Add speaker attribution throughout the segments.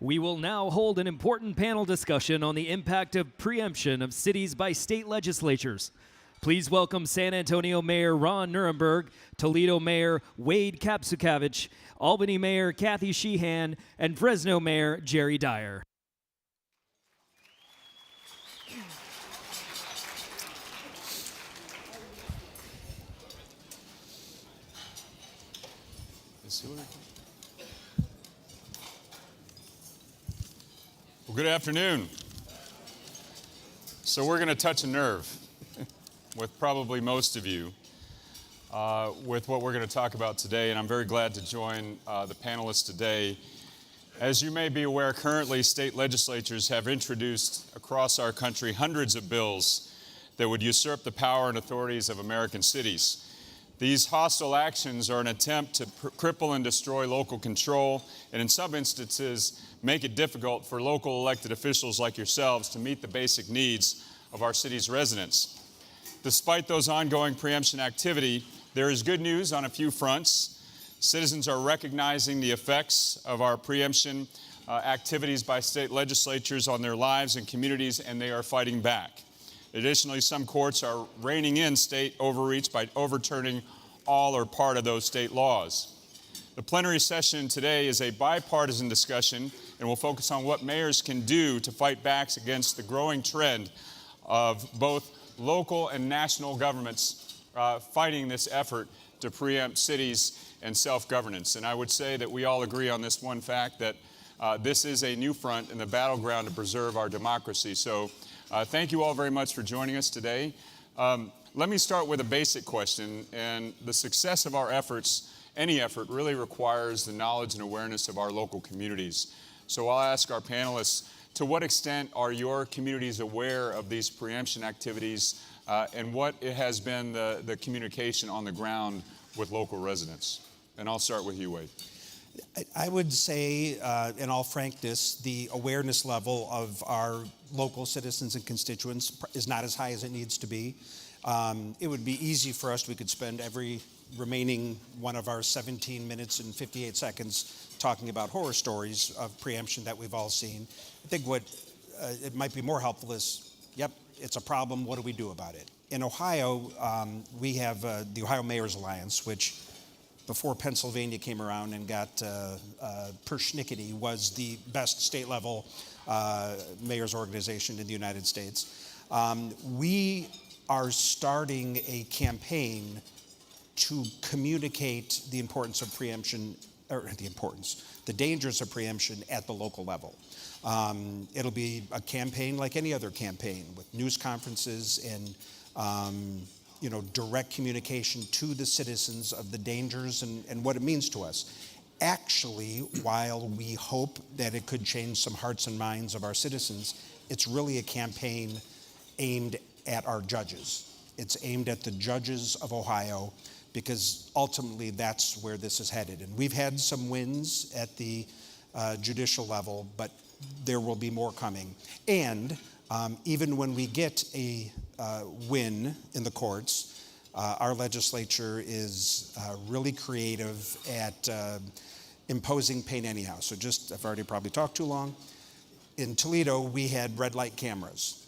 Speaker 1: We will now hold an important panel discussion on the impact of preemption of cities by state legislatures. Please welcome San Antonio Mayor Ron Nirenberg, Toledo Mayor Wade Kapsukavich, Albany Mayor Kathy Sheehan, and Fresno Mayor Jerry Dyer.
Speaker 2: Well, good afternoon. So we're going to touch a nerve with probably most of you with what we're going to talk about today, and I'm very glad to join the panelists today. As you may be aware, currently state legislatures have introduced across our country hundreds of bills that would usurp the power and authorities of American cities. These hostile actions are an attempt to cripple and destroy local control, and in some instances, make it difficult for local elected officials like yourselves to meet the basic needs of our city's residents. Despite those ongoing preemption activity, there is good news on a few fronts. Citizens are recognizing the effects of our preemption activities by state legislatures on their lives and communities, and they are fighting back. Additionally, some courts are reining in state overreach by overturning all or part of those state laws. The plenary session today is a bipartisan discussion and will focus on what mayors can do to fight back against the growing trend of both local and national governments fighting this effort to preempt cities and self-governance. And I would say that we all agree on this one fact, that this is a new front in the battleground to preserve our democracy. So thank you all very much for joining us today. Let me start with a basic question, and the success of our efforts, any effort, really requires the knowledge and awareness of our local communities. So I'll ask our panelists, to what extent are your communities aware of these preemption activities, and what has been the communication on the ground with local residents? And I'll start with you, Wade.
Speaker 3: I would say, in all frankness, the awareness level of our local citizens and constituents is not as high as it needs to be. It would be easy for us, we could spend every remaining one of our 17 minutes and 58 seconds talking about horror stories of preemption that we've all seen. I think what it might be more helpful is, yep, it's a problem, what do we do about it? In Ohio, we have the Ohio Mayor's Alliance, which before Pennsylvania came around and got persnickety, was the best state-level mayor's organization in the United States. We are starting a campaign to communicate the importance of preemption, or the dangers of preemption at the local level. It'll be a campaign like any other campaign, with news conferences and direct communication to the citizens of the dangers and what it means to us. Actually, while we hope that it could change some hearts and minds of our citizens, it's really a campaign aimed at our judges. It's aimed at the judges of Ohio, because ultimately that's where this is headed. And we've had some wins at the judicial level, but there will be more coming. And even when we get a win in the courts, our legislature is really creative at imposing pain anyhow. So I've already probably talked too long. In Toledo, we had red light cameras,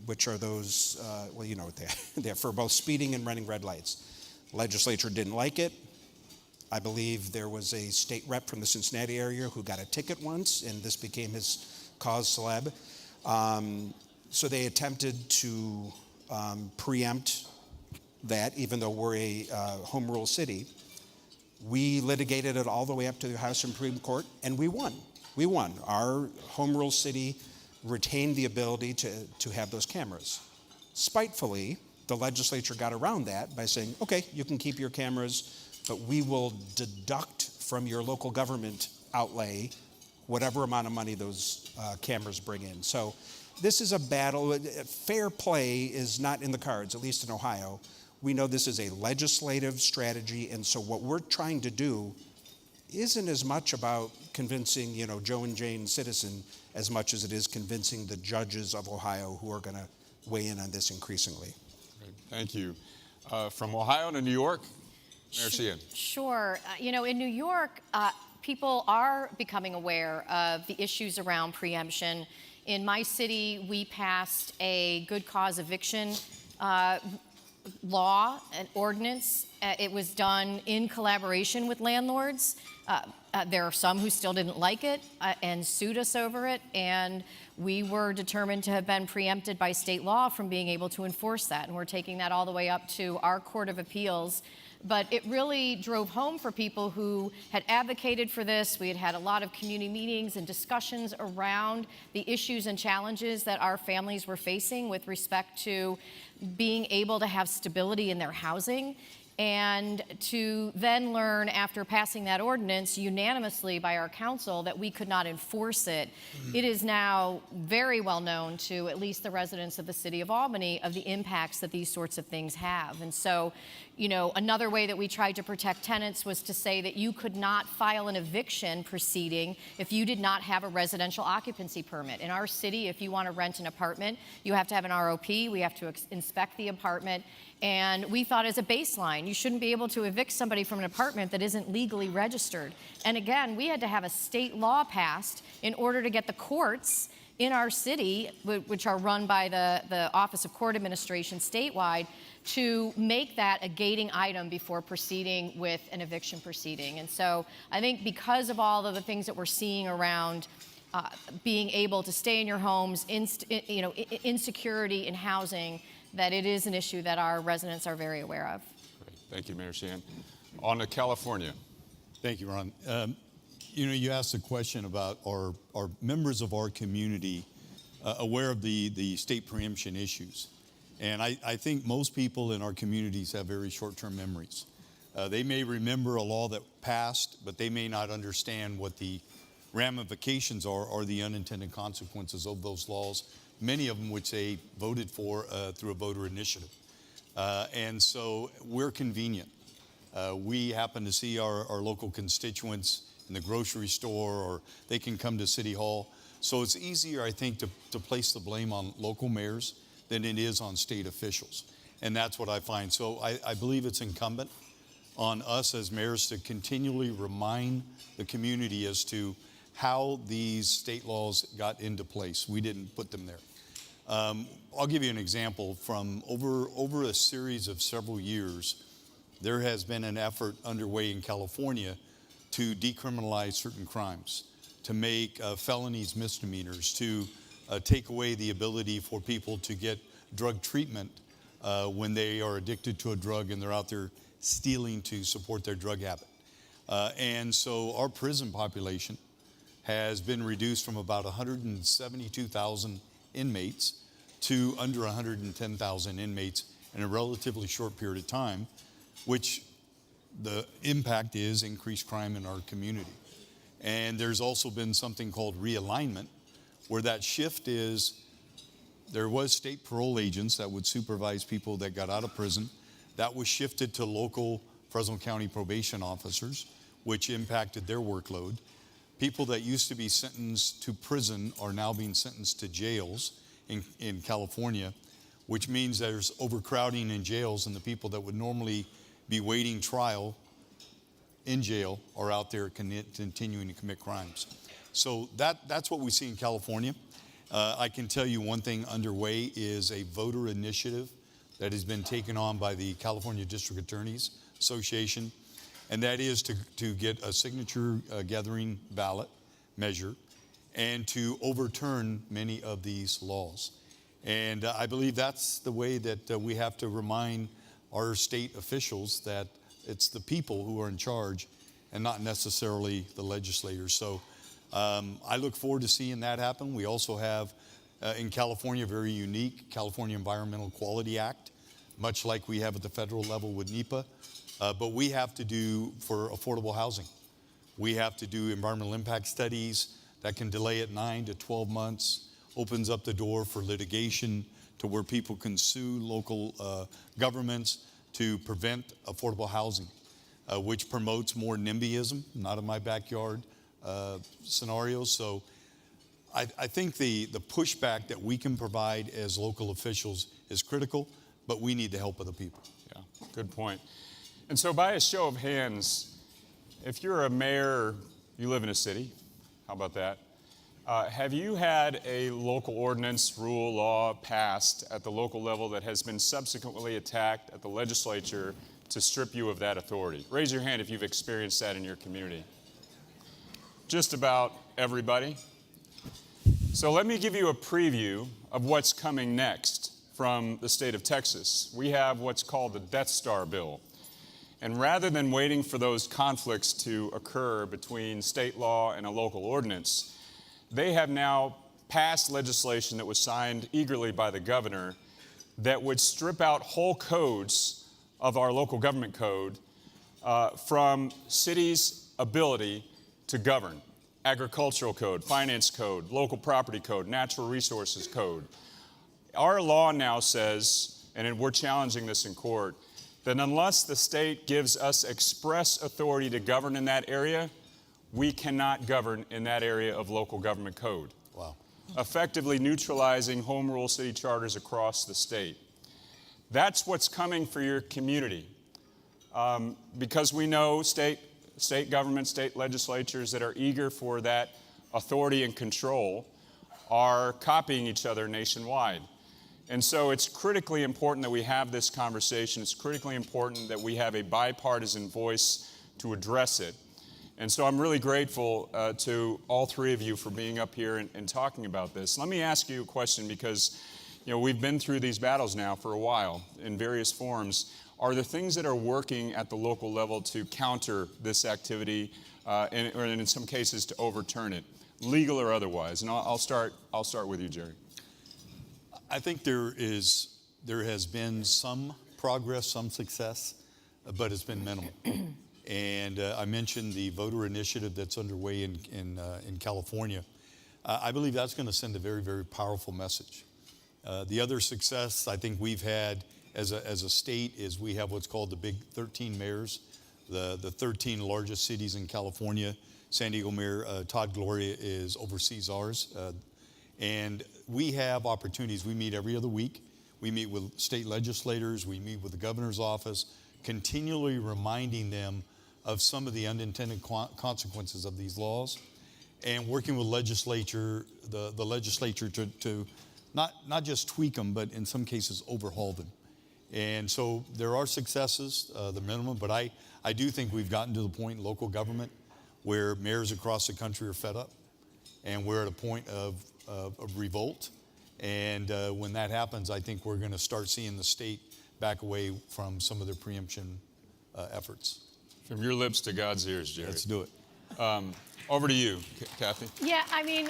Speaker 3: which are those, you know what they are. They're for both speeding and running red lights. Legislature didn't like it. I believe there was a state rep from the Cincinnati area who got a ticket once, and this became his cause célèbre. So they attempted to preempt that, even though we're a home rule city. We litigated it all the way up to the Ohio Supreme Court, and we won. We won. Our home rule city retained the ability to have those cameras. Spitefully, the legislature got around that by saying, okay, you can keep your cameras, but we will deduct from your local government outlay whatever amount of money those cameras bring in. So this is a battle. Fair play is not in the cards, at least in Ohio. We know this is a legislative strategy, and so what we're trying to do isn't as much about convincing, Joe and Jane citizen as much as it is convincing the judges of Ohio who are going to weigh in on this increasingly.
Speaker 2: Great. Thank you. From Ohio to New York, Mayor Sheehan.
Speaker 4: Sure. In New York, people are becoming aware of the issues around preemption. In my city, we passed a good cause eviction law, an ordinance. It was done in collaboration with landlords. There are some who still didn't like it and sued us over it, and we were determined to have been preempted by state law from being able to enforce that, and we're taking that all the way up to our Court of Appeals. But it really drove home for people who had advocated for this. We had had a lot of community meetings and discussions around the issues and challenges that our families were facing with respect to being able to have stability in their housing, and to then learn after passing that ordinance unanimously by our council that we could not enforce it. It is now very well known to at least the residents of the city of Albany of the impacts that these sorts of things have. And so, you know, another way that we tried to protect tenants was to say that you could not file an eviction proceeding if you did not have a residential occupancy permit. In our city, if you want to rent an apartment, you have to have an ROP, we have to inspect the apartment, and we thought as a baseline, you shouldn't be able to evict somebody from an apartment that isn't legally registered. And again, we had to have a state law passed in order to get the courts in our city, which are run by the Office of Court Administration statewide, to make that a gating item before proceeding with an eviction proceeding. And so I think because of all of the things that we're seeing around being able to stay in your homes, insecurity in housing, that it is an issue that our residents are very aware of.
Speaker 2: Great. Thank you, Mayor Sheehan. On to California.
Speaker 5: Thank you, Ron. You know, you asked a question about are members of our community aware of the state preemption issues. And I think most people in our communities have very short-term memories. They may remember a law that passed, but they may not understand what the ramifications are or the unintended consequences of those laws, many of them which they voted for through a voter initiative. And so we're convenient. We happen to see our local constituents in the grocery store, or they can come to City Hall. So it's easier, I think, to place the blame on local mayors than it is on state officials. And that's what I find. So I believe it's incumbent on us as mayors to continually remind the community as to how these state laws got into place. We didn't put them there. I'll give you an example. From over a series of several years, there has been an effort underway in California to decriminalize certain crimes, to make felonies misdemeanors, to take away the ability for people to get drug treatment when they are addicted to a drug and they're out there stealing to support their drug habit. And so our prison population has been reduced from about 172,000 inmates to under 110,000 inmates in a relatively short period of time, which the impact is increased crime in our community. And there's also been something called realignment, where that shift is there was state parole agents that would supervise people that got out of prison. That was shifted to local Fresno County probation officers, which impacted their workload. People that used to be sentenced to prison are now being sentenced to jails in California, which means there's overcrowding in jails, and the people that would normally be waiting trial in jail are out there continuing to commit crimes. So that's what we see in California. I can tell you one thing underway is a voter initiative that has been taken on by the California District Attorneys Association, and that is to get a signature gathering ballot measure and to overturn many of these laws. And I believe that's the way that we have to remind our state officials that it's the people who are in charge and not necessarily the legislators. So I look forward to seeing that happen. We also have in California a very unique California Environmental Quality Act, much like we have at the federal level with NEPA. But we have to do for affordable housing. We have to do environmental impact studies that can delay it 9 to 12 months, opens up the door for litigation to where people can sue local governments to prevent affordable housing, which promotes more NIMBYism, not in my backyard scenarios. So I think the pushback that we can provide as local officials is critical, but we need the help of the people.
Speaker 2: Yeah, good point. And so by a show of hands, if you're a mayor You live in a city. How about that? Have you had a local ordinance, rule, law passed at the local level that has been subsequently attacked at the legislature to strip you of that authority? Raise your hand if you've experienced that in your community. Just about everybody. So let me give you a preview of what's coming next from the state of Texas. We have what's called the Death Star bill. And rather than waiting for those conflicts to occur between state law and a local ordinance, they have now passed legislation that was signed eagerly by the governor that would strip out whole codes of our local government code from cities' ability to govern. Agricultural code, finance code, local property code, natural resources code. Our law now says, and we're challenging this in court, that unless the state gives us express authority to govern in that area, we cannot govern in that area of local government code.
Speaker 5: Wow.
Speaker 2: Effectively neutralizing home rule city charters across the state. That's what's coming for your community. Because we know state government, state legislatures that are eager for that authority and control are copying each other nationwide. And so it's critically important that we have this conversation. It's critically important that we have a bipartisan voice to address it. And so I'm really grateful to all three of you for being up here and talking about this. Let me ask you a question because, we've been through these battles now for a while in various forms. Are there things that are working at the local level to counter this activity, or in some cases to overturn it, legal or otherwise? And I'll start with you, Jerry.
Speaker 5: I think there has been some progress, some success, but it's been minimal. And I mentioned the voter initiative that's underway in California. I believe that's going to send a very, very powerful message. The other success I think we've had as a state is we have what's called the Big 13 mayors, the 13 largest cities in California. San Diego Mayor Todd Gloria oversees ours. And we have opportunities. We meet every other week. We meet with state legislators. We meet with the governor's office, continually reminding them of some of the unintended consequences of these laws, and working with the legislature to not just tweak them, but in some cases overhaul them. And so there are successes, the minimum, but I do think we've gotten to the point in local government where mayors across the country are fed up, and we're at a point of revolt. And when that happens, I think we're going to start seeing the state back away from some of their preemption efforts.
Speaker 2: From your lips to God's ears, Jerry.
Speaker 5: Let's do it.
Speaker 2: Over to you, Kathy.
Speaker 4: Yeah, I mean,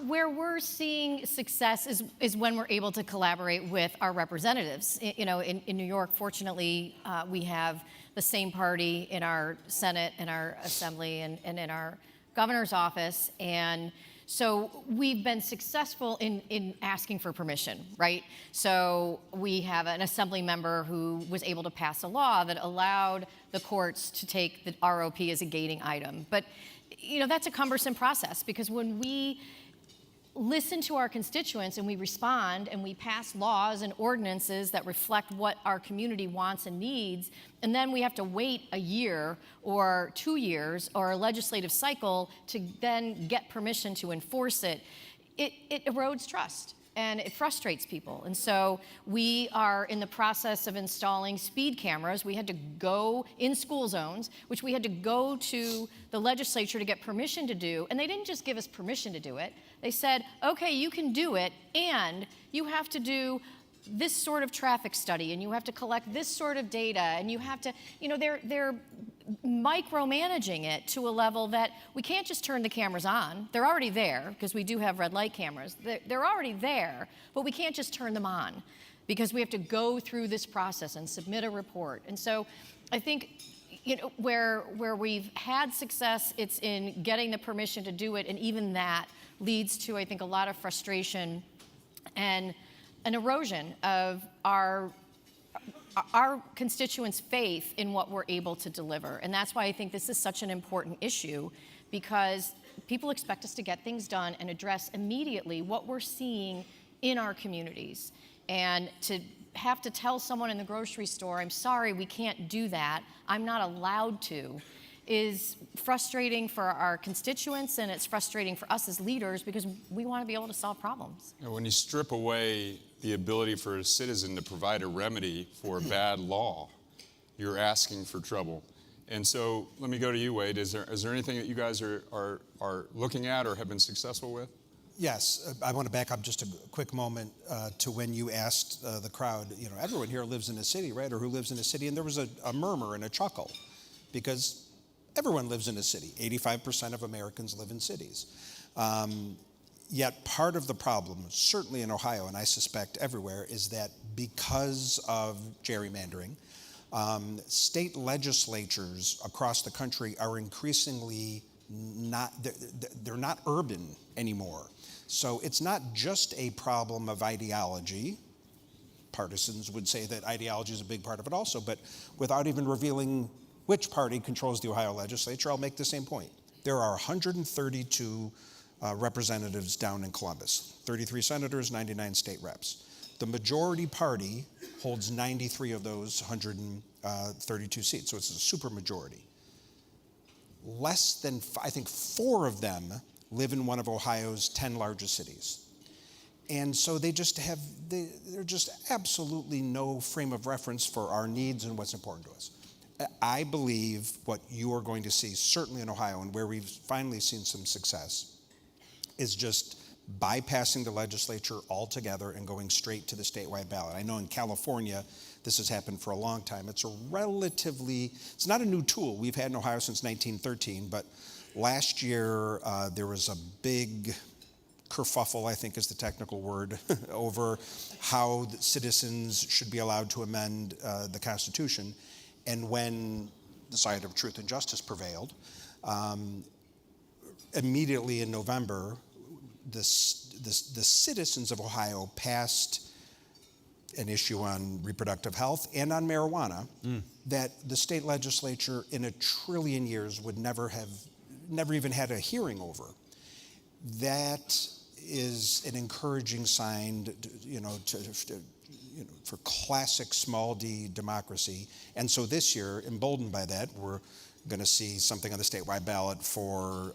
Speaker 4: where we're seeing success is when we're able to collaborate with our representatives. In New York, fortunately, we have the same party in our Senate, in our Assembly, and in our governor's office. And so we've been successful in asking for permission, right? So we have an assembly member who was able to pass a law that allowed the courts to take the ROP as a gating item. But, that's a cumbersome process because when we listen to our constituents and we respond and we pass laws and ordinances that reflect what our community wants and needs, and then we have to wait a year or 2 years or a legislative cycle to then get permission to enforce it, it erodes trust and it frustrates people. And so we are in the process of installing speed cameras. We had to go in school zones, which we had to go to the legislature to get permission to do. And they didn't just give us permission to do it. They said, okay, you can do it, and you have to do this sort of traffic study, and you have to collect this sort of data, and you have to, they're micromanaging it to a level that we can't just turn the cameras on. They're already there, because we do have red light cameras. They're already there, but we can't just turn them on, because we have to go through this process and submit a report. And so I think, where we've had success, it's in getting the permission to do it, and even that leads to, I think, a lot of frustration and an erosion of our constituents' faith in what we're able to deliver. And that's why I think this is such an important issue, because people expect us to get things done and address immediately what we're seeing in our communities. And to have to tell someone in the grocery store, I'm sorry, we can't do that, I'm not allowed to, is frustrating for our constituents, and it's frustrating for us as leaders because we want to be able to solve problems.
Speaker 2: When you strip away the ability for a citizen to provide a remedy for a bad law, you're asking for trouble. And so let me go to you, Wade. Is there anything that you guys are looking at or have been successful with?
Speaker 3: Yes, I want to back up just a quick moment to when you asked the crowd, everyone here lives in a city, right? Or who lives in a city? And there was a murmur and a chuckle because everyone lives in a city. 85% of Americans live in cities. Yet part of the problem, certainly in Ohio, and I suspect everywhere, is that because of gerrymandering, state legislatures across the country are increasingly they're not urban anymore. So it's not just a problem of ideology. Partisans would say that ideology is a big part of it also, but without even revealing which party controls the Ohio legislature, I'll make the same point. There are 132 representatives down in Columbus, 33 senators, 99 state reps. The majority party holds 93 of those 132 seats, so it's a super majority. Less than, I think, 4 of them live in one of Ohio's 10 largest cities. And so they're just absolutely no frame of reference for our needs and what's important to us. I believe what you are going to see, certainly in Ohio, and where we've finally seen some success, is just bypassing the legislature altogether and going straight to the statewide ballot. I know in California, this has happened for a long time. It's not a new tool. We've had in Ohio since 1913, but last year there was a big kerfuffle, I think is the technical word, over how the citizens should be allowed to amend the Constitution. And when the side of truth and justice prevailed, immediately in November, the citizens of Ohio passed an issue on reproductive health and on marijuana that the state legislature in 1 trillion years would never even had a hearing over. That is an encouraging sign, for classic small d democracy. And so this year, emboldened by that, we're going to see something on the statewide ballot for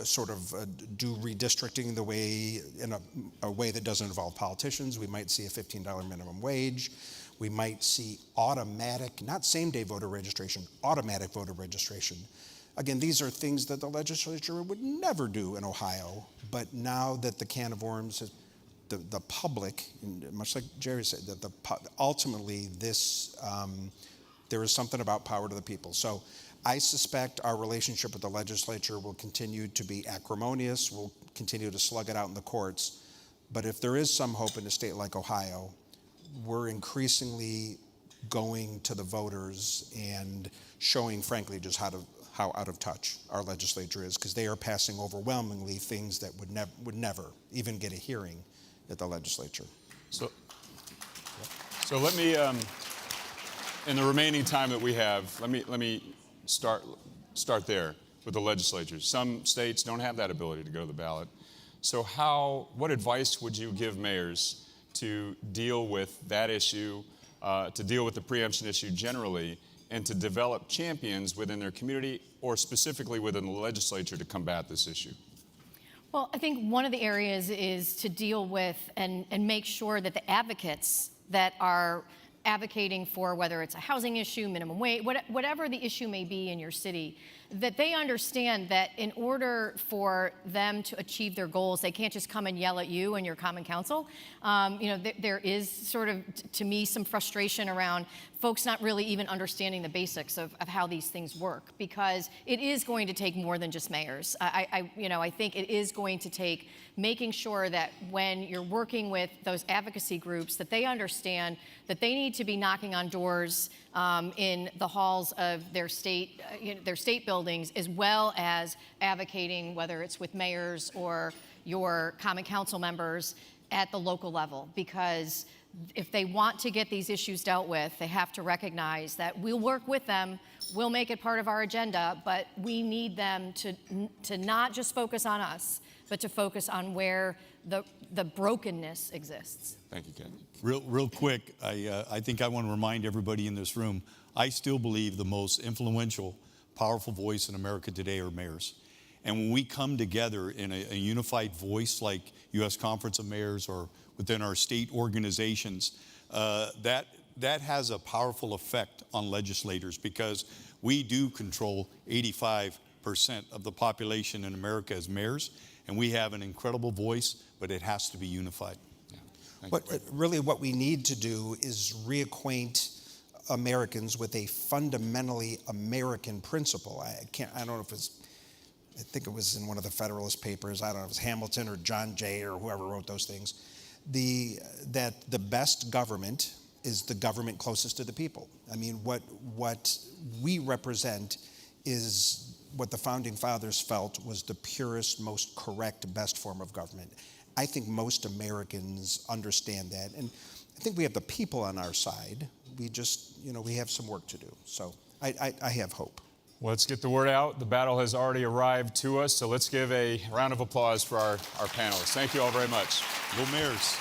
Speaker 3: sort of do redistricting the way in a way that doesn't involve politicians. We might see a $15 minimum wage. We might see automatic, not same-day voter registration, automatic voter registration. Again, these are things that the legislature would never do in Ohio, but now that the can of worms has, the public, much like Jerry said, that ultimately this, there is something about power to the people. So I suspect our relationship with the legislature will continue to be acrimonious. We'll continue to slug it out in the courts. But if there is some hope in a state like Ohio, we're increasingly going to the voters and showing, frankly, just how out of touch our legislature is, because they are passing overwhelmingly things that would never even get a hearing at the legislature.
Speaker 2: So let me, in the remaining time that we have, let me start there with the legislature. Some states don't have that ability to go to the ballot. So what advice would you give mayors to deal with that issue, to deal with the preemption issue generally, and to develop champions within their community or specifically within the legislature to combat this issue?
Speaker 4: Well, I think one of the areas is to deal with and make sure that the advocates that are advocating for, whether it's a housing issue, minimum wage, whatever the issue may be in your city, that they understand that in order for them to achieve their goals, they can't just come and yell at you and your common council. There is sort of, to me, some frustration around folks not really even understanding the basics of how these things work, because it is going to take more than just mayors. I think it is going to take making sure that when you're working with those advocacy groups, that they understand that they need to be knocking on doors in the halls of their state buildings, as well as advocating, whether it's with mayors or your common council members at the local level. Because if they want to get these issues dealt with, they have to recognize that we'll work with them, we'll make it part of our agenda, but we need them to not just focus on us, but to focus on where the brokenness exists.
Speaker 2: Thank you, Ken.
Speaker 5: Real quick, I think I want to remind everybody in this room, I still believe the most influential powerful voice in America today are mayors. And when we come together in a unified voice like U.S. Conference of Mayors or within our state organizations, that has a powerful effect on legislators, because we do control 85% of the population in America as mayors, and we have an incredible voice, but it has to be unified.
Speaker 3: Really what we need to do is reacquaint Americans with a fundamentally American principle. I don't know if I think it was in one of the Federalist Papers, I don't know if it was Hamilton or John Jay or whoever wrote those things, that the best government is the government closest to the people. I mean, what we represent is what the Founding Fathers felt was the purest, most correct, best form of government. I think most Americans understand that, and I think we have the people on our side. We just, we have some work to do. So I have hope.
Speaker 2: Let's get the word out. The battle has already arrived to us, so let's give a round of applause for our panelists. Thank you all very much.
Speaker 5: Go Mayors.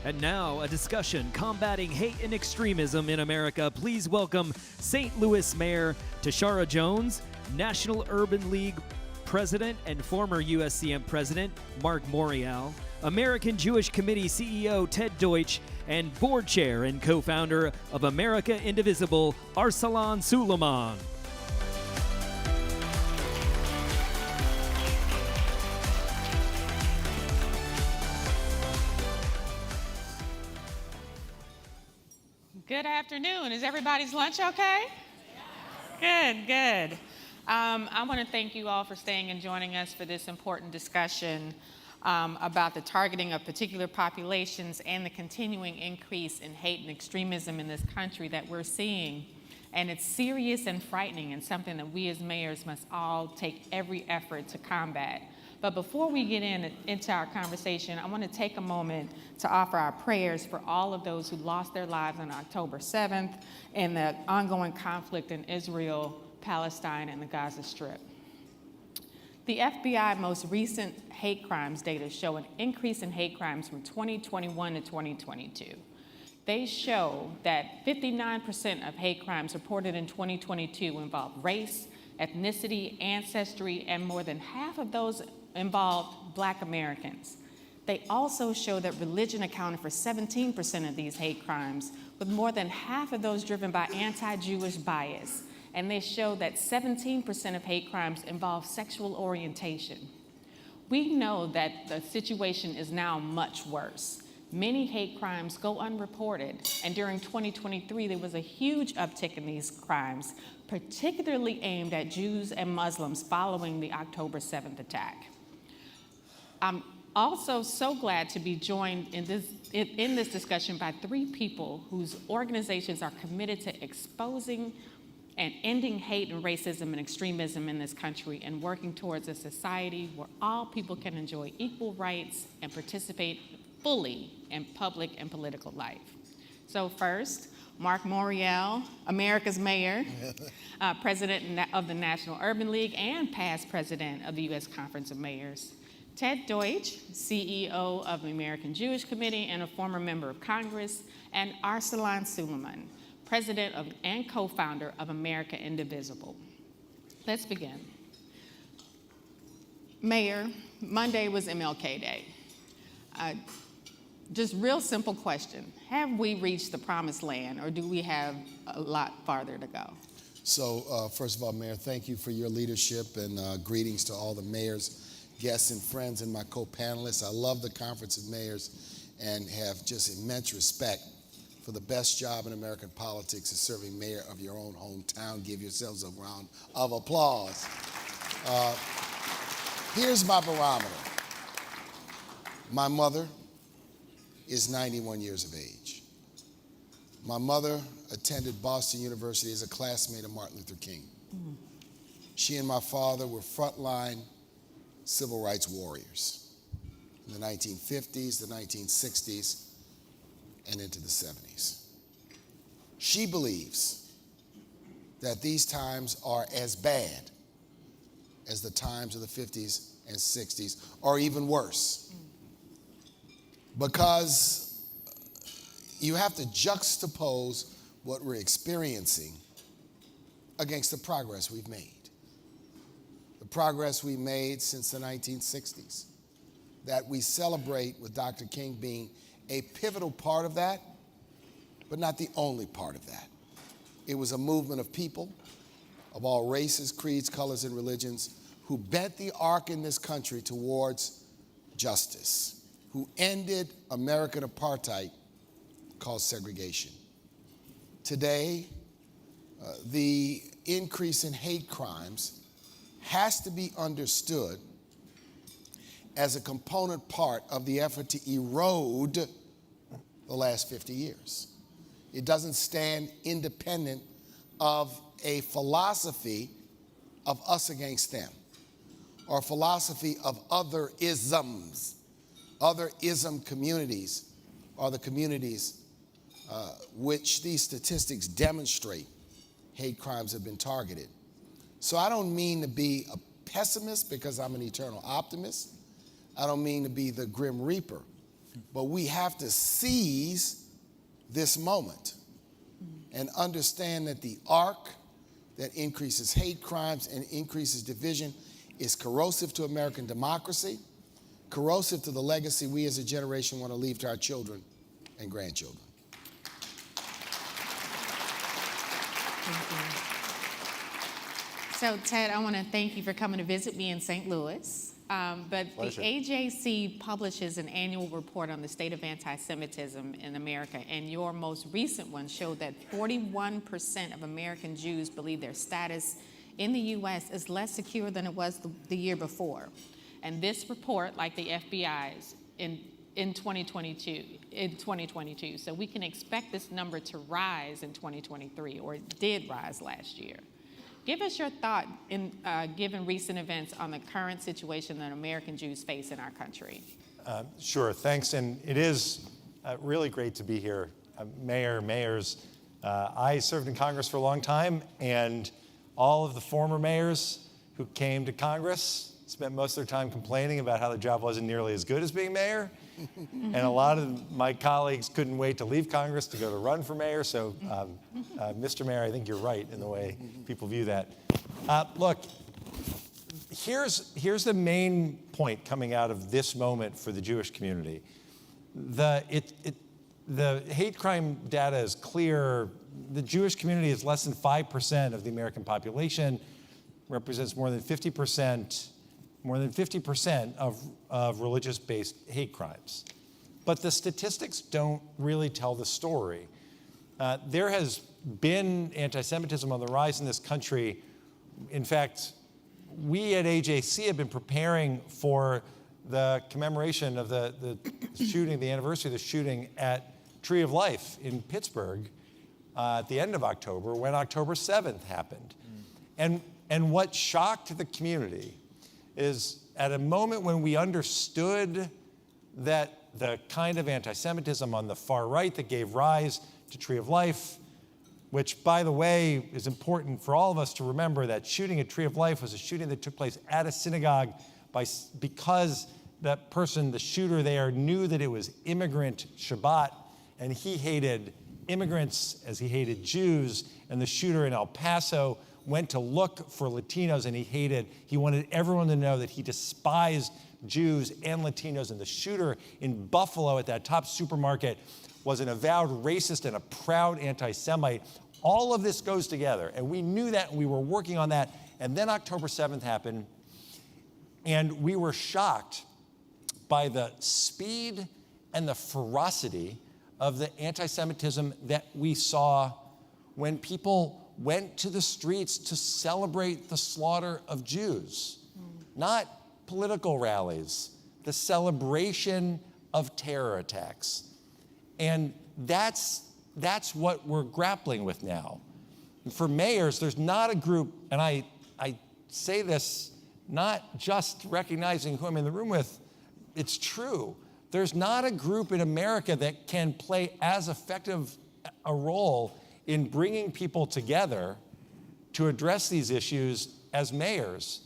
Speaker 1: And now, a discussion combating hate and extremism in America. Please welcome St. Louis Mayor Tashara Jones, National Urban League President and former USCM President Mark Morial, American Jewish Committee CEO Ted Deutsch, and Board Chair and co-founder of America Indivisible, Arsalan Suleiman.
Speaker 6: Good afternoon. Is everybody's lunch okay? Good. I want to thank you all for staying and joining us for this important discussion about the targeting of particular populations and the continuing increase in hate and extremism in this country that we're seeing. And it's serious and frightening, and something that we as mayors must all take every effort to combat. But before we get into our conversation, I want to take a moment to offer our prayers for all of those who lost their lives on October 7th in the ongoing conflict in Israel, Palestine, and the Gaza Strip. The FBI most recent hate crimes data show an increase in hate crimes from 2021 to 2022. They show that 59% of hate crimes reported in 2022 involved race, ethnicity, ancestry, and more than half of those involved Black Americans. They also show that religion accounted for 17% of these hate crimes, with more than half of those driven by anti-Jewish bias. And they show that 17% of hate crimes involve sexual orientation. We know that the situation is now much worse. Many hate crimes go unreported, and during 2023, there was a huge uptick in these crimes, particularly aimed at Jews and Muslims following the October 7th attack. I'm also so glad to be joined in this discussion by three people whose organizations are committed to exposing and ending hate and racism and extremism in this country, and working towards a society where all people can enjoy equal rights and participate fully in public and political life. So first, Mark Morial, America's mayor, president of the National Urban League and past president of the U.S. Conference of Mayors. Ted Deutsch, CEO of the American Jewish Committee and a former member of Congress, and Arsalan Suleiman, president and co-founder of America Indivisible. Let's begin. Mayor, Monday was MLK Day. Just real simple question. Have we reached the promised land, or do we have a lot farther to go?
Speaker 7: So first of all, Mayor, thank you for your leadership, and greetings to all the mayors, guests, and friends, and my co-panelists. I love the Conference of Mayors and have just immense respect for the best job in American politics is serving mayor of your own hometown. Give yourselves a round of applause. Here's my barometer. My mother is 91 years of age. My mother attended Boston University as a classmate of Martin Luther King. Mm-hmm. She and my father were frontline civil rights warriors in the 1950s, the 1960s, and into the 70s. She believes that these times are as bad as the times of the 50s and 60s, or even worse. Because you have to juxtapose what we're experiencing against the progress we've made. The progress we made since the 1960s, that we celebrate with Dr. King being a pivotal part of that, but not the only part of that. It was a movement of people of all races, creeds, colors, and religions who bent the arc in this country towards justice, who ended American apartheid called segregation. Today, the increase in hate crimes has to be understood as a component part of the effort to erode the last 50 years. It doesn't stand independent of a philosophy of us against them, or a philosophy of other isms. Other ism communities are the communities which these statistics demonstrate hate crimes have been targeted. So I don't mean to be a pessimist because I'm an eternal optimist. I don't mean to be the grim reaper, but we have to seize this moment and understand that the arc that increases hate crimes and increases division is corrosive to American democracy, corrosive to the legacy we as a generation want to leave to our children and grandchildren.
Speaker 6: Thank you. So, Ted, I want to thank you for coming to visit me in St. Louis. But
Speaker 8: Pleasure.
Speaker 6: the AJC publishes an annual report on the state of anti-Semitism in America, and your most recent one showed that 41% of American Jews believe their status in the U.S. is less secure than it was the year before. And this report, like the FBI's, in 2022. So we can expect this number to rise in 2023, or it did rise last year. Give us your thought, given recent events, on the current situation that American Jews face in our country.
Speaker 8: Sure, thanks. And it is really great to be here. Mayors, I served in Congress for a long time, and all of the former mayors who came to Congress spent most of their time complaining about how their job wasn't nearly as good as being mayor. And a lot of my colleagues couldn't wait to leave Congress to go to run for mayor. So, Mr. Mayor, I think you're right in the way people view that. Look, here's the main point coming out of this moment for the Jewish community. The hate crime data is clear. The Jewish community is less than 5% of the American population, represents more than 50% of religious-based hate crimes. But the statistics don't really tell the story. There has been anti-Semitism on the rise in this country. In fact, we at AJC have been preparing for the commemoration of the shooting, the anniversary of the shooting at Tree of Life in Pittsburgh at the end of October, when October 7th happened. And what shocked the community is, at a moment when we understood that the kind of anti-Semitism on the far right that gave rise to Tree of Life, which, by the way, is important for all of us to remember, that shooting at Tree of Life was a shooting that took place at a synagogue because that person, the shooter there, knew that it was immigrant Shabbat, and he hated immigrants as he hated Jews, and the shooter in El Paso went to look for Latinos, and he wanted everyone to know that he despised Jews and Latinos, and the shooter in Buffalo at that top supermarket was an avowed racist and a proud anti-Semite. All of this goes together, and we knew that, and we were working on that, and then October 7th happened, and we were shocked by the speed and the ferocity of the anti-Semitism that we saw when people went to the streets to celebrate the slaughter of Jews. Not political rallies, the celebration of terror attacks. And that's what we're grappling with now. And for mayors, there's not a group, and I say this not just recognizing who I'm in the room with, it's true. There's not a group in America that can play as effective a role in bringing people together to address these issues as mayors.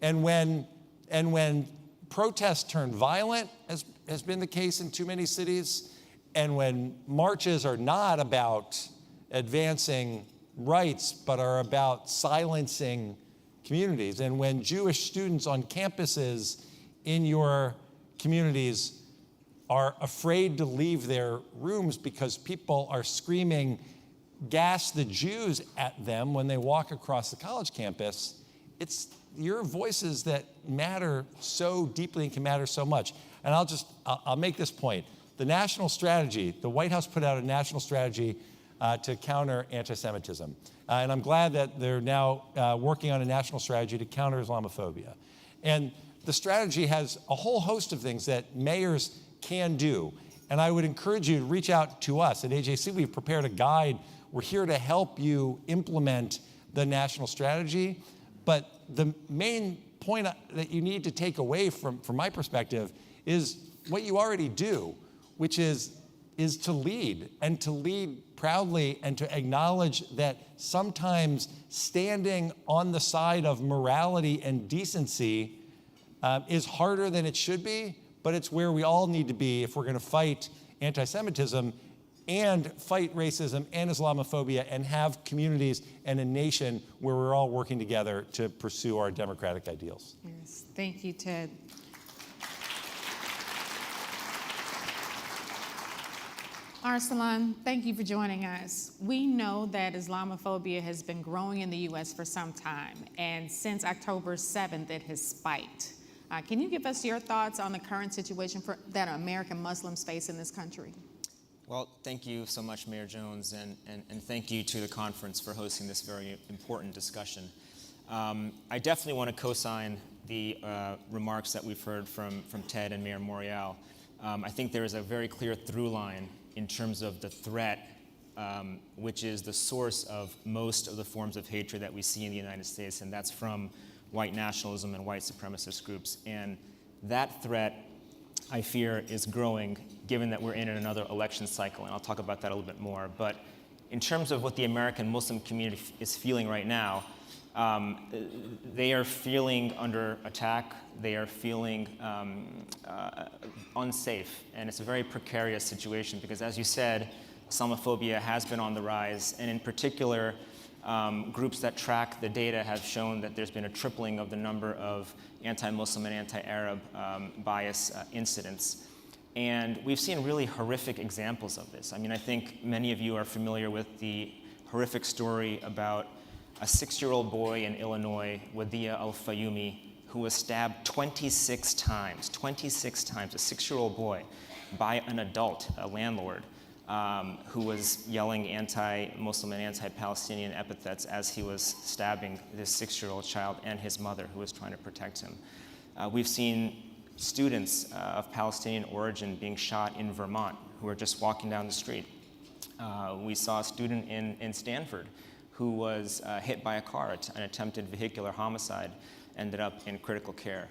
Speaker 8: And when protests turn violent, as has been the case in too many cities, and when marches are not about advancing rights, but are about silencing communities, and when Jewish students on campuses in your communities are afraid to leave their rooms because people are screaming, "Gas the Jews" at them when they walk across the college campus, it's your voices that matter so deeply and can matter so much. And I'll make this point. The national strategy, the White House put out a national strategy to counter anti-Semitism. And I'm glad that they're now working on a national strategy to counter Islamophobia. And the strategy has a whole host of things that mayors can do. And I would encourage you to reach out to us. At AJC, we've prepared a guide. We're here to help you implement the national strategy. But the main point that you need to take away from my perspective is what you already do, which is to lead, and to lead proudly, and to acknowledge that sometimes standing on the side of morality and decency is harder than it should be, but it's where we all need to be if we're going to fight anti-Semitism and fight racism and Islamophobia and have communities and a nation where we're all working together to pursue our democratic ideals.
Speaker 6: Yes, thank you, Ted. Arsalan, thank you for joining us. We know that Islamophobia has been growing in the U.S. for some time, and since October 7th, it has spiked. Can you give us your thoughts on the current situation that American Muslims face in this country?
Speaker 9: Well, thank you so much, Mayor Jones, and thank you to the conference for hosting this very important discussion. I definitely want to co-sign the remarks that we've heard from Ted and Mayor Morial. I think there is a very clear through line in terms of the threat, which is the source of most of the forms of hatred that we see in the United States, and that's from white nationalism and white supremacist groups. And that threat, I fear, is growing given that we're in another election cycle, and I'll talk about that a little bit more. But in terms of what the American Muslim community is feeling right now, they are feeling under attack, they are feeling unsafe, and it's a very precarious situation because, as you said, Islamophobia has been on the rise, and in particular, groups that track the data have shown that there's been a tripling of the number of anti-Muslim and anti-Arab bias incidents. And we've seen really horrific examples of this. I mean, I think many of you are familiar with the horrific story about a 6-year-old boy in Illinois, Wadiyah Al-Fayumi, who was stabbed 26 times, a 6-year-old boy, by an adult, a landlord, who was yelling anti-Muslim and anti-Palestinian epithets as he was stabbing this 6-year-old child and his mother, who was trying to protect him. We've seen students of Palestinian origin being shot in Vermont who were just walking down the street. We saw a student in Stanford who was hit by a car, an attempted vehicular homicide, ended up in critical care.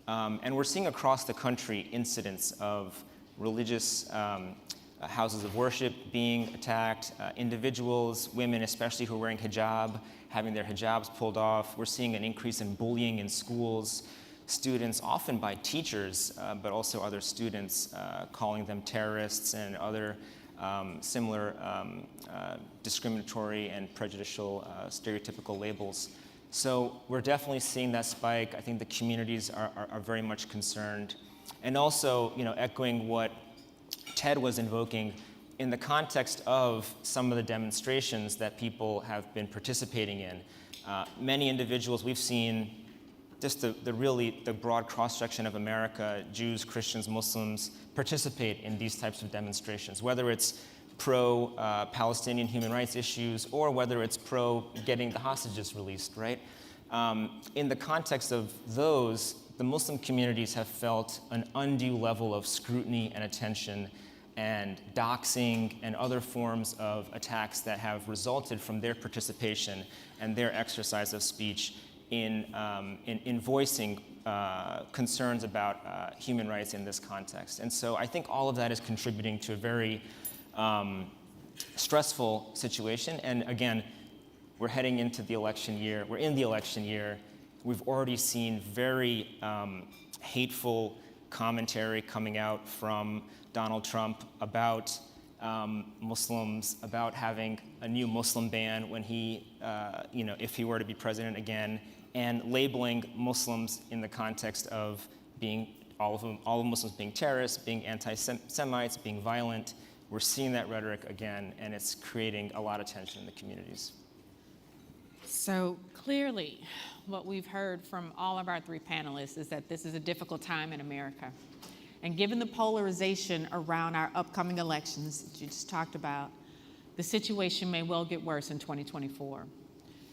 Speaker 9: And we're seeing across the country incidents of religious houses of worship being attacked, individuals, women especially who are wearing hijab, having their hijabs pulled off. We're seeing an increase in bullying in schools, students, often by teachers, but also other students, calling them terrorists and other similar discriminatory and prejudicial stereotypical labels. So we're definitely seeing that spike. I think the communities are very much concerned. And also, echoing what Ted was invoking, in the context of some of the demonstrations that people have been participating in, many individuals we've seen, just the broad cross-section of America, Jews, Christians, Muslims, participate in these types of demonstrations, whether it's pro-Palestinian human rights issues or whether it's pro-getting the hostages released, right? In the context of those, the Muslim communities have felt an undue level of scrutiny and attention and doxing and other forms of attacks that have resulted from their participation and their exercise of speech in voicing concerns about human rights in this context. And so I think all of that is contributing to a very stressful situation. And again, we're heading into the election year. We're in the election year. We've already seen very hateful commentary coming out from Donald Trump about Muslims, about having a new Muslim ban when he, if he were to be president again, and labeling Muslims in the context of being all of Muslims being terrorists, being anti-Semites, being violent. We're seeing that rhetoric again, and it's creating a lot of tension in the communities.
Speaker 6: So clearly, what we've heard from all of our three panelists is that this is a difficult time in America. And given the polarization around our upcoming elections that you just talked about, the situation may well get worse in 2024.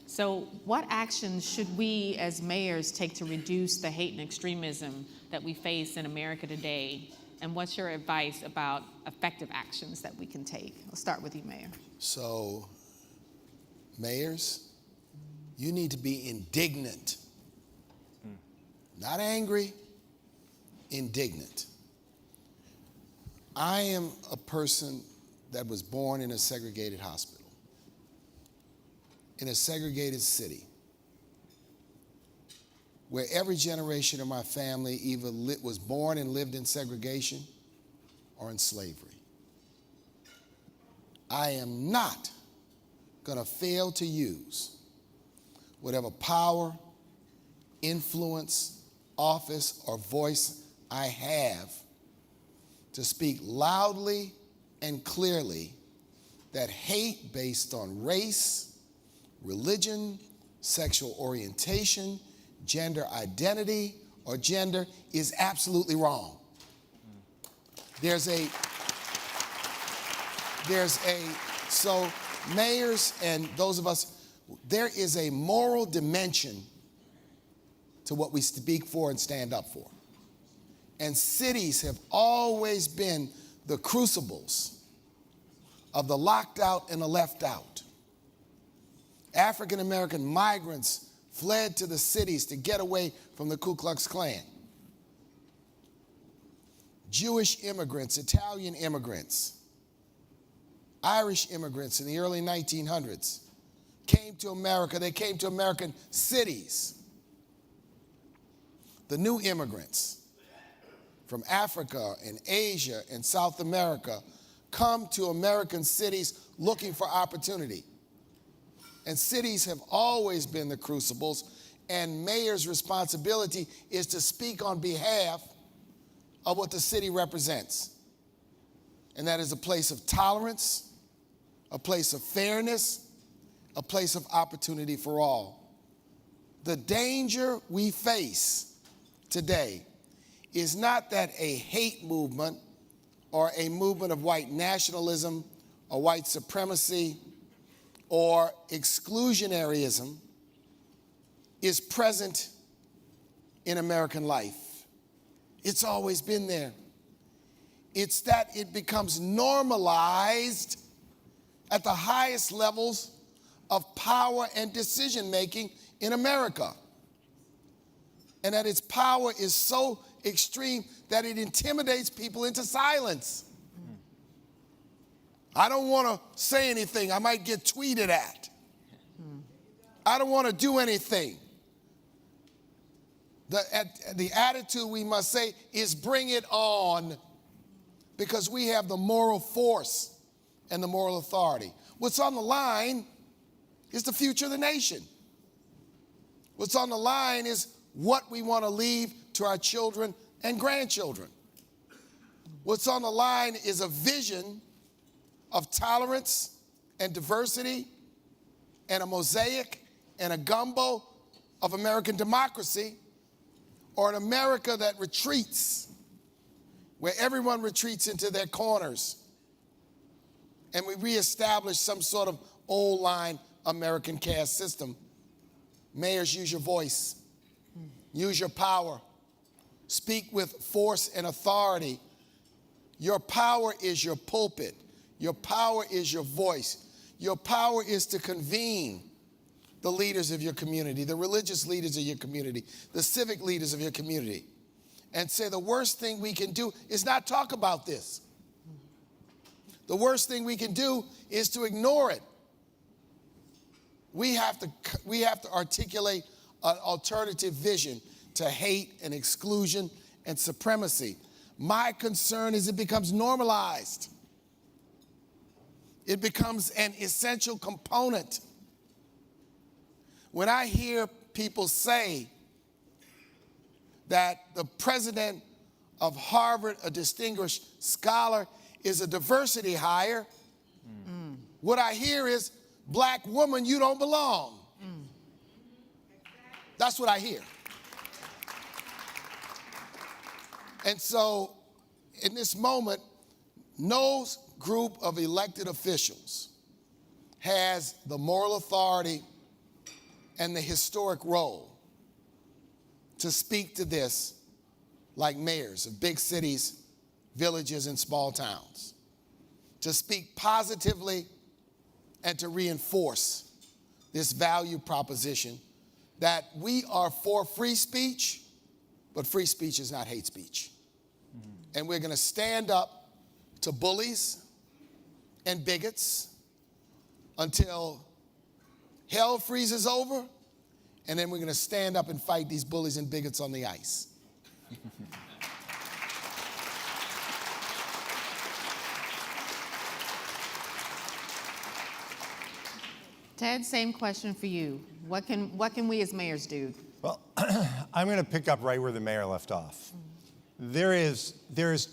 Speaker 6: So what actions should we as mayors take to reduce the hate and extremism that we face in America today? And what's your advice about effective actions that we can take? I'll start with you, Mayor.
Speaker 7: So, mayors, you need to be indignant. Not angry, indignant. I am a person that was born in a segregated hospital, in a segregated city, where every generation of my family either was born and lived in segregation or in slavery. I am not going to fail to use whatever power, influence, office, or voice I have to speak loudly and clearly that hate based on race, religion, sexual orientation, gender identity, or gender is absolutely wrong. So mayors and those of us, there is a moral dimension to what we speak for and stand up for. And cities have always been the crucibles of the locked out and the left out. African American migrants fled to the cities to get away from the Ku Klux Klan. Jewish immigrants, Italian immigrants, Irish immigrants in the early 1900s came to America. They came to American cities. The new immigrants from Africa and Asia and South America come to American cities looking for opportunity. And cities have always been the crucibles, and mayors' responsibility is to speak on behalf of what the city represents. And that is a place of tolerance, a place of fairness, a place of opportunity for all. The danger we face today is not that a hate movement or a movement of white nationalism or white supremacy or exclusionaryism is present in American life. It's always been there. It's that it becomes normalized at the highest levels of power and decision making in America. And that its power is so extreme that it intimidates people into silence. I don't want to say anything. I might get tweeted at. I don't want to do anything. The attitude we must say is bring it on, because we have the moral force and the moral authority. What's on the line is the future of the nation. What's on the line is what we want to leave to our children and grandchildren. What's on the line is a vision of tolerance and diversity and a mosaic and a gumbo of American democracy, or an America that retreats, where everyone retreats into their corners and we reestablish some sort of old line American caste system. Mayors, use your voice. Use your power. Speak with force and authority. Your power is your pulpit. Your power is your voice. Your power is to convene the leaders of your community, the religious leaders of your community, the civic leaders of your community, and say the worst thing we can do is not talk about this. The worst thing we can do is to ignore it. We have to articulate an alternative vision to hate and exclusion and supremacy. My concern is it becomes normalized. It becomes an essential component. When I hear people say that the president of Harvard, a distinguished scholar, is a diversity hire, what I hear is, black woman, you don't belong. That's what I hear. And so, in this moment, no group of elected officials has the moral authority and the historic role to speak to this like mayors of big cities, villages, and small towns, to speak positively and to reinforce this value proposition that we are for free speech, but free speech is not hate speech. And we're going to stand up to bullies and bigots until hell freezes over, and then we're going to stand up and fight these bullies and bigots on the ice.
Speaker 6: Ted, same question for you. What can we as mayors do?
Speaker 8: Well, I'm going to pick up right where the mayor left off. There is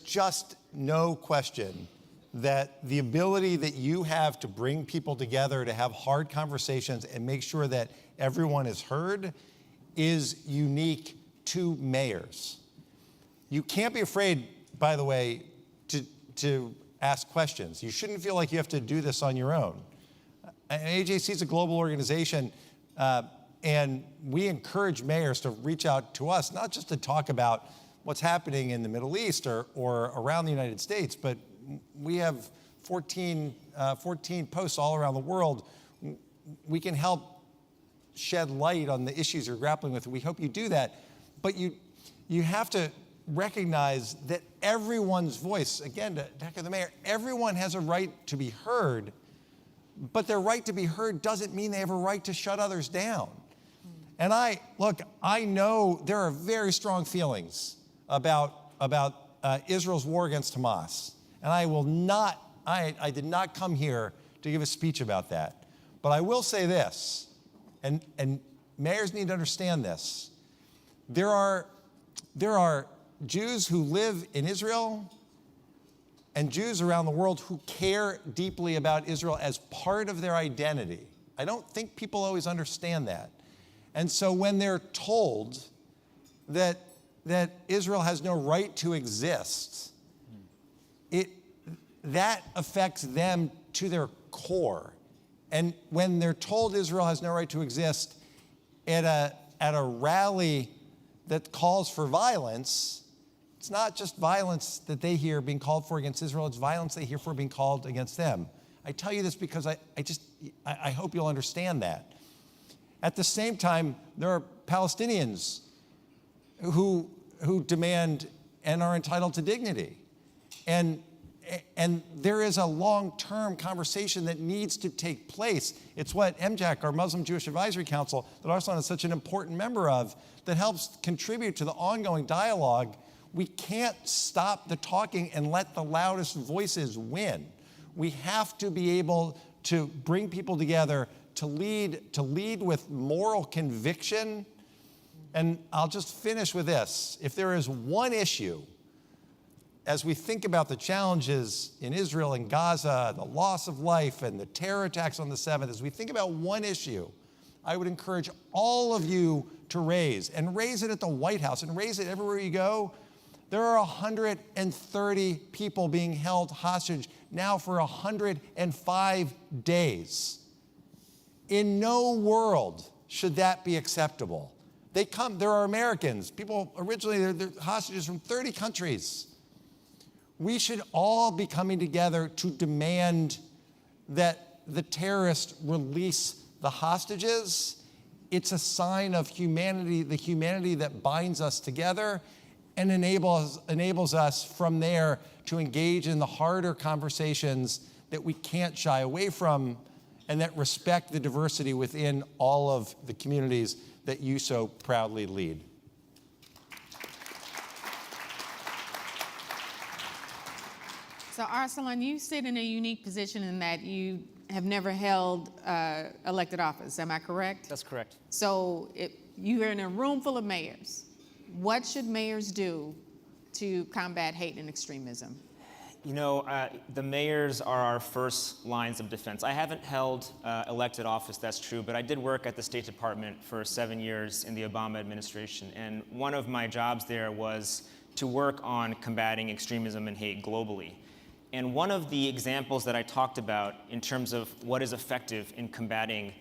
Speaker 8: just no question that the ability that you have to bring people together to have hard conversations and make sure that everyone is heard is unique to mayors. You can't be afraid, by the way, to ask questions. You shouldn't feel like you have to do this on your own. AJC is a global organization, and we encourage mayors to reach out to us, not just to talk about what's happening in the Middle East or around the United States, but we have 14 posts all around the world. We can help shed light on the issues you're grappling with. We hope you do that. But you have to recognize that everyone's voice, again, to echo the mayor, everyone has a right to be heard, but their right to be heard doesn't mean they have a right to shut others down. And I know there are very strong feelings about Israel's war against Hamas. And I did not come here to give a speech about that. But I will say this, and mayors need to understand this. There are Jews who live in Israel and Jews around the world who care deeply about Israel as part of their identity. I don't think people always understand that. And so when they're told that Israel has no right to exist, that affects them to their core. And when they're told Israel has no right to exist at a rally that calls for violence, it's not just violence that they hear being called for against Israel, it's violence they hear for being called against them. I tell you this because I hope you'll understand that. At the same time, there are Palestinians who demand and are entitled to dignity. And there is a long-term conversation that needs to take place. It's what MJAC, our Muslim Jewish Advisory Council, that Arslan is such an important member of, that helps contribute to the ongoing dialogue. We can't stop the talking and let the loudest voices win. We have to be able to bring people together to lead with moral conviction. And I'll just finish with this. If there is one issue, as we think about the challenges in Israel and Gaza, the loss of life and the terror attacks on the 7th, as we think about one issue, I would encourage all of you to raise it at the White House and raise it everywhere you go. There are 130 people being held hostage now for 105 days. In no world should that be acceptable. There are Americans, people originally, they're hostages from 30 countries. We should all be coming together to demand that the terrorists release the hostages. It's a sign of humanity, the humanity that binds us together and enables us from there to engage in the harder conversations that we can't shy away from and that respect the diversity within all of the communities that you so proudly lead.
Speaker 6: So Arsalan, you sit in a unique position in that you have never held elected office. Am I correct?
Speaker 9: That's correct.
Speaker 6: So you're in a room full of mayors. What should mayors do to combat hate and extremism?
Speaker 9: You know, the mayors are our first lines of defense. I haven't held elected office, that's true, but I did work at the State Department for 7 years in the Obama administration. And one of my jobs there was to work on combating extremism and hate globally. And one of the examples that I talked about in terms of what is effective in combating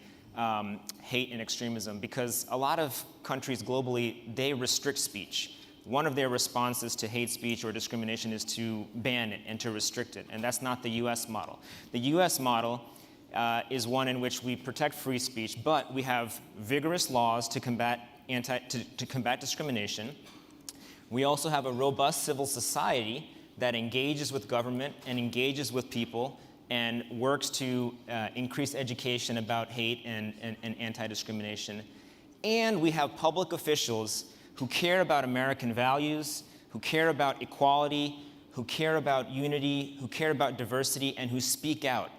Speaker 9: hate and extremism, because a lot of countries globally, they restrict speech. One of their responses to hate speech or discrimination is to ban it and to restrict it, and that's not the US model. The US model is one in which we protect free speech, but we have vigorous laws to combat discrimination. We also have a robust civil society that engages with government and engages with people and works to increase education about hate and anti-discrimination. And we have public officials who care about American values, who care about equality, who care about unity, who care about diversity, and who speak out.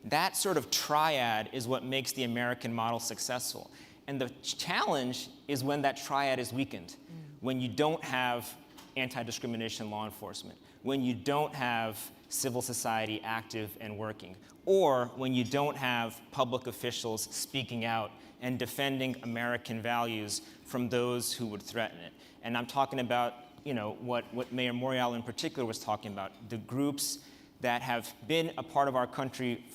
Speaker 9: That sort of triad is what makes the American model successful. And the challenge is when that triad is weakened, when you don't have anti-discrimination law enforcement, when you don't have civil society active and working, or when you don't have public officials speaking out and defending American values from those who would threaten it. And I'm talking about, what Mayor Morial in particular was talking about, the groups that have been a part of our country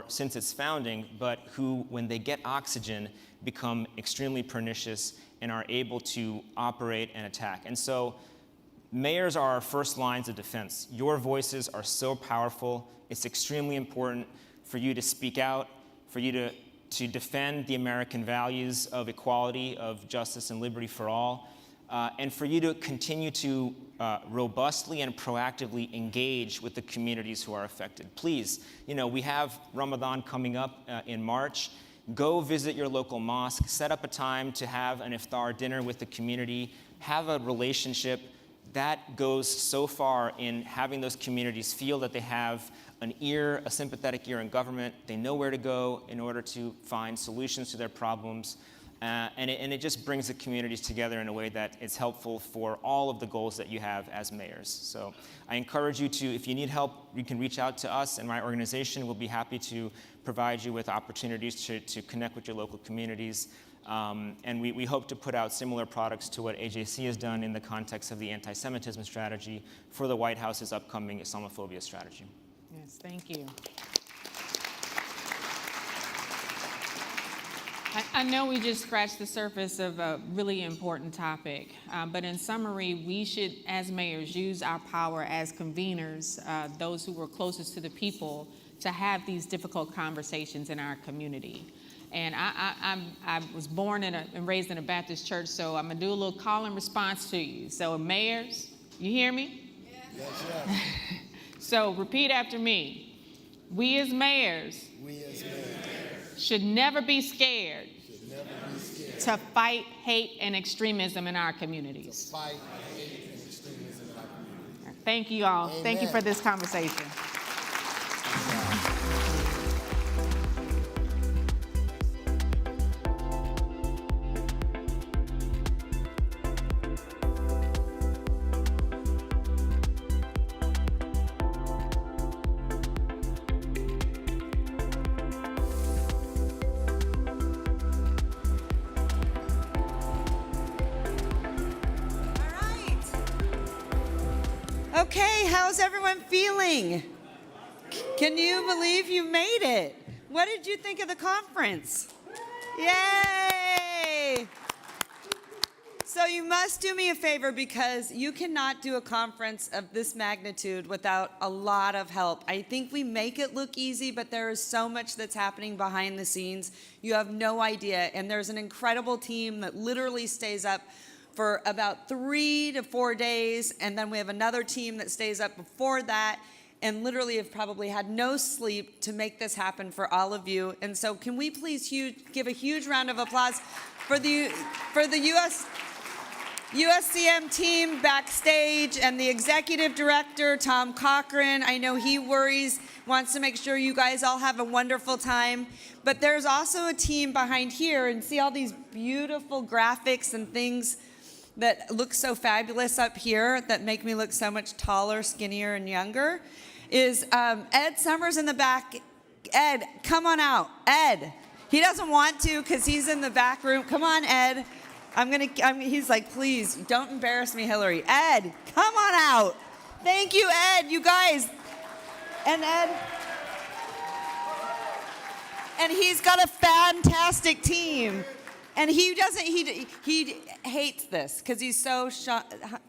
Speaker 9: since its founding, but who, when they get oxygen, become extremely pernicious and are able to operate and attack. And so mayors are our first lines of defense. Your voices are so powerful. It's extremely important for you to speak out, for you to defend the American values of equality, of justice and liberty for all, and for you to continue to robustly and proactively engage with the communities who are affected. Please, we have Ramadan coming up in March. Go visit your local mosque, set up a time to have an iftar dinner with the community, have a relationship. That goes so far in having those communities feel that they have a sympathetic ear in government. They know where to go in order to find solutions to their problems. And it just brings the communities together in a way that is helpful for all of the goals that you have as mayors. So I encourage you to, if you need help, you can reach out to us and my organization. We'll be happy to provide you with opportunities to connect with your local communities. And we hope to put out similar products to what AJC has done in the context of the anti-Semitism strategy for the White House's upcoming Islamophobia strategy.
Speaker 6: Yes, thank you. I know we just scratched the surface of a really important topic, but in summary, we should, as mayors, use our power as conveners, those who are closest to the people, to have these difficult conversations in our community. And I was born and raised in a Baptist church, so I'm going to do a little call and response to you. So mayors, you hear me?
Speaker 7: Yes, yes.
Speaker 6: So repeat after me. We as mayors, should never be scared, to fight hate and extremism in our communities. Thank you all.
Speaker 7: Amen.
Speaker 6: Thank you for this conversation.
Speaker 10: Okay, how's everyone feeling? Can you believe you made it? What did you think of the conference? Yay! So you must do me a favor, because you cannot do a conference of this magnitude without a lot of help. I think we make it look easy, but there is so much that's happening behind the scenes. You have no idea. And there's an incredible team that literally stays up for about 3 to 4 days, and then we have another team that stays up before that, and literally have probably had no sleep to make this happen for all of you. And so can we please give a huge round of applause for the USCM team backstage and the executive director, Tom Cochran. I know he wants to make sure you guys all have a wonderful time. But there's also a team behind here, and see all these beautiful graphics and things that look so fabulous up here that make me look so much taller, skinnier, and younger, is Ed Summers in the back. Ed, come on out. Ed, he doesn't want to because he's in the back room. Come on, Ed. He's like, please, don't embarrass me, Hillary. Ed, come on out. Thank you, Ed, you guys. And Ed, and he's got a fantastic team. And he hates this because he's so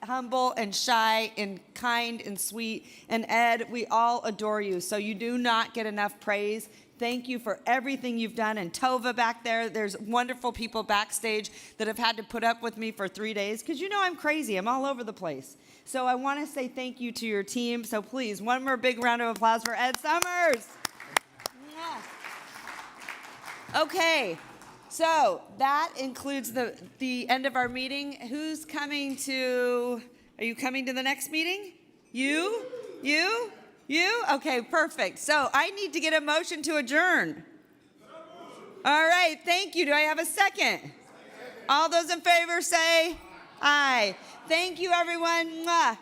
Speaker 10: humble and shy and kind and sweet. And Ed, we all adore you. So you do not get enough praise. Thank you for everything you've done. And Tova back there, there's wonderful people backstage that have had to put up with me for 3 days because you know I'm crazy. I'm all over the place. So I want to say thank you to your team. So please, one more big round of applause for Ed Summers. Yeah. Okay. So that includes the end of our meeting. Who's coming to, are you coming to the next meeting? You? Okay, perfect. So I need to get a motion to adjourn. All right, thank you. Do I have a second? All those in favor say aye. Thank you, everyone. Mwah.